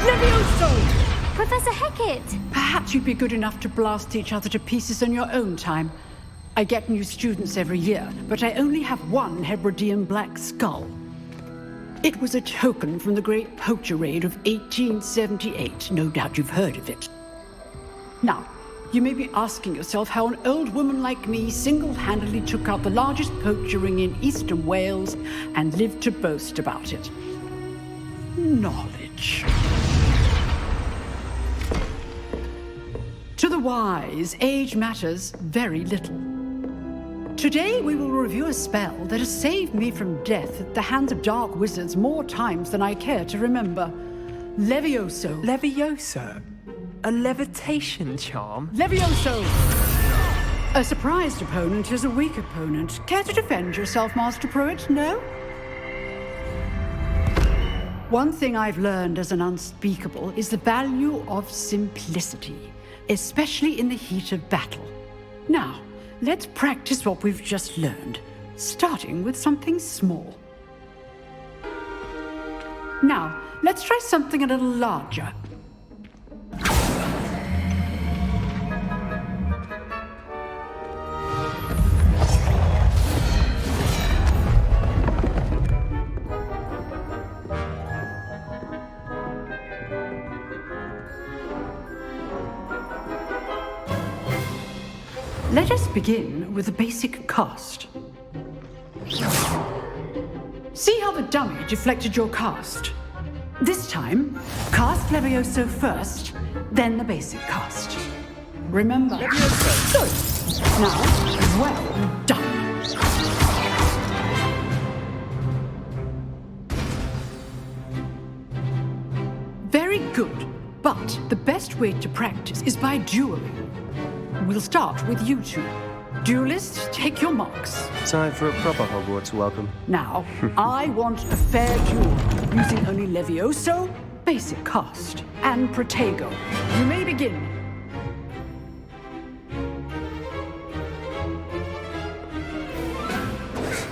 Levioso! Professor Hecat! Perhaps you'd be good enough to blast each other to pieces in your own time. I get new students every year, but I only have one Hebridean black skull. It was a token from the Great Poacher Raid of 1878. No doubt you've heard of it. Now, you may be asking yourself how an old woman like me single-handedly took out the largest poacher ring in eastern Wales and lived to boast about it. Knowledge. To the wise, age matters very little. Today we will review a spell that has saved me from death at the hands of dark wizards more times than I care to remember. Levioso. Levioso? A levitation charm? Levioso! A surprised opponent is a weak opponent. Care to defend yourself, Master Pruitt? No? One thing I've learned as an unspeakable is the value of simplicity, especially in the heat of battle. Now, let's practice what we've just learned, starting with something small. Now, let's try something a little larger. Let us begin with a basic cast. See how the dummy deflected your cast? This time, cast Levioso first, then the basic cast. Remember? Levioso! Good. Now, well done. Very good, but the best way to practice is by dueling. We'll start with you two. Duelists, take your marks. Time for a proper Hogwarts welcome. Now, I want a fair duel, using only Levioso, basic cast, and Protego. You may begin.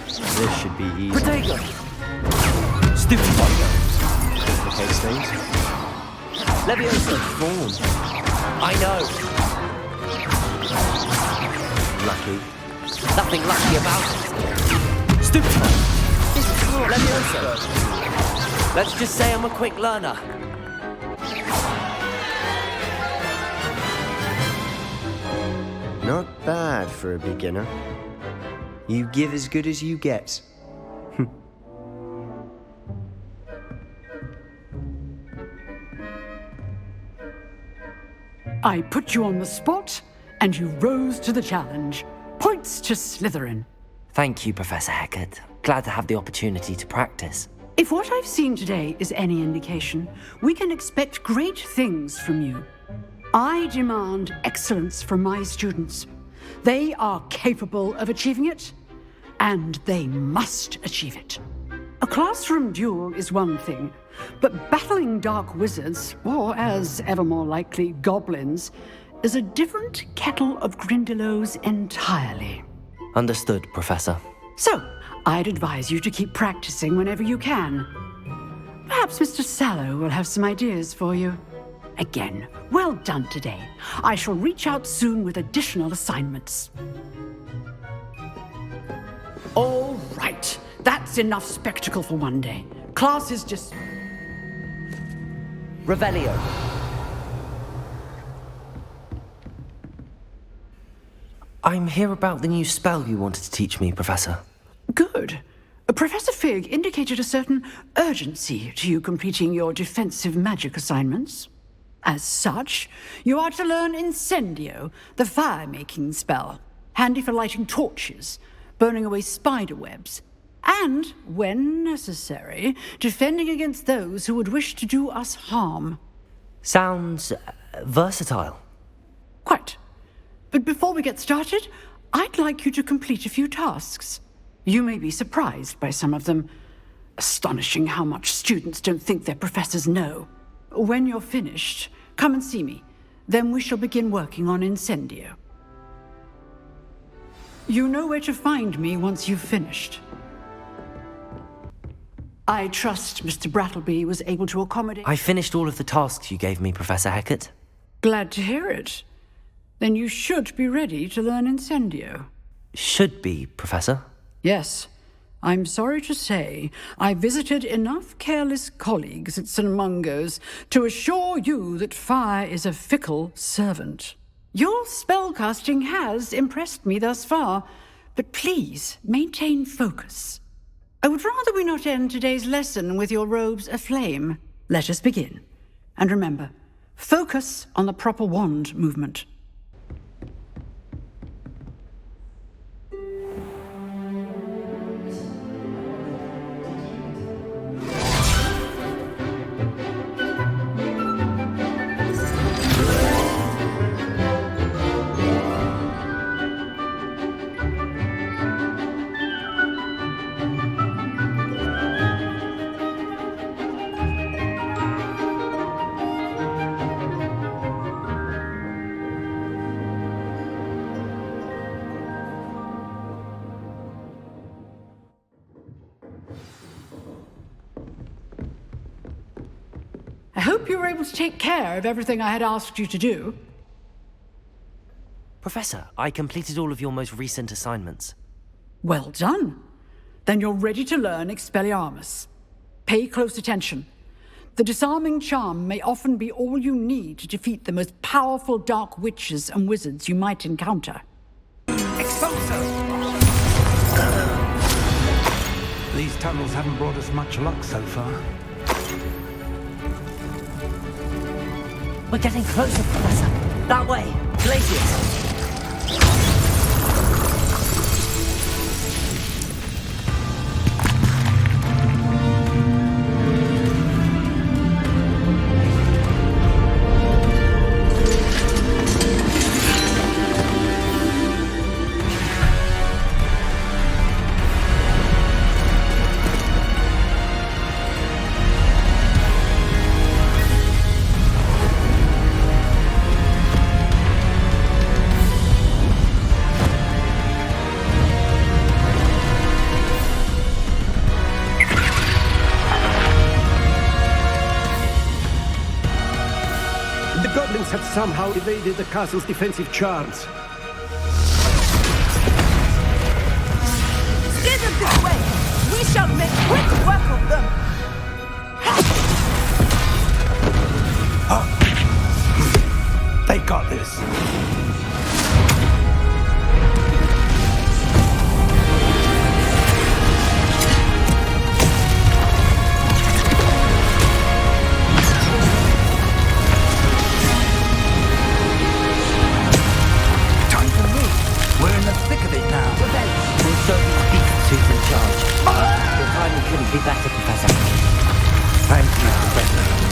This should be easy. Protego! Stupid Bongo! Okay, Stains. Levioso! Form. I know! Lucky. Nothing lucky about it. Stupid! This is Levioso. Let's just say I'm a quick learner. Not bad for a beginner. You give as good as you get. I put you on the spot, and you rose to the challenge. Points to Slytherin. Thank you, Professor Hecat. Glad to have the opportunity to practice. If what I've seen today is any indication, we can expect great things from you. I demand excellence from my students. They are capable of achieving it, and they must achieve it. A classroom duel is one thing, but battling dark wizards, or as ever more likely, goblins, is a different kettle of Grindylows entirely. Understood, Professor. So, I'd advise you to keep practicing whenever you can. Perhaps Mr. Sallow will have some ideas for you. Again, well done today. I shall reach out soon with additional assignments. All right, that's enough spectacle for one day. Class is just... Revelio. I'm here about the new spell you wanted to teach me, Professor. Good. Professor Fig indicated a certain urgency to you completing your defensive magic assignments. As such, you are to learn Incendio, the fire-making spell, handy for lighting torches, burning away spider webs, and, when necessary, defending against those who would wish to do us harm. Sounds versatile. Quite. But before we get started, I'd like you to complete a few tasks. You may be surprised by some of them. Astonishing how much students don't think their professors know. When you're finished, come and see me. Then we shall begin working on Incendio. You know where to find me once you've finished. I trust Mr. Brattleby was able to accommodate... I finished all of the tasks you gave me, Professor Hecat. Glad to hear it. Then you should be ready to learn Incendio. Should be, Professor. Yes. I'm sorry to say, I visited enough careless colleagues at St. Mungo's to assure you that fire is a fickle servant. Your spellcasting has impressed me thus far, but please maintain focus. I would rather we not end today's lesson with your robes aflame. Let us begin. And remember, focus on the proper wand movement. I hope you were able to take care of everything I had asked you to do. Professor, I completed all of your most recent assignments. Well done. Then you're ready to learn Expelliarmus. Pay close attention. The disarming charm may often be all you need to defeat the most powerful dark witches and wizards you might encounter. Expulso! These tunnels haven't brought us much luck so far. We're getting closer, Professor. That way. Glaciers. The goblins have somehow evaded the castle's defensive charms. Steer them this way! We shall make quick work of them! They got this. Be better, Professor. Thank you, Professor.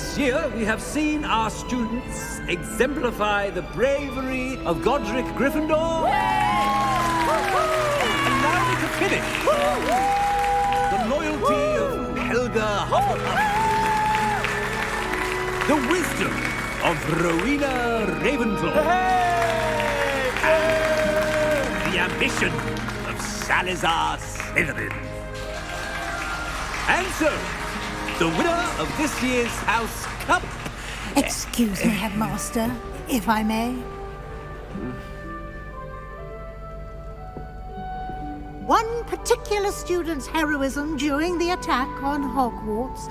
This year, we have seen our students exemplify the bravery of Godric Gryffindor. And now we can finish. The loyalty of Helga Hufflepuff. The wisdom of Rowena Ravenclaw. And the ambition of Salazar Slytherin. And so, the winner of this year's House Cup... Excuse me, Headmaster, if I may. One particular student's heroism during the attack on Hogwarts,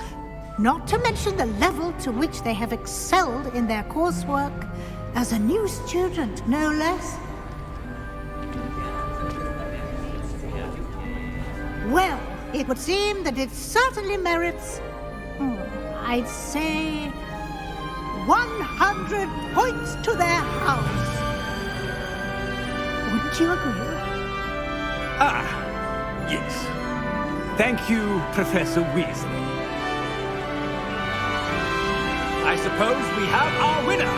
not to mention the level to which they have excelled in their coursework, as a new student, no less. Well, it would seem that it certainly merits, I'd say, 100 points to their house. Wouldn't you agree? Ah, yes. Thank you, Professor Weasley. I suppose we have our winner.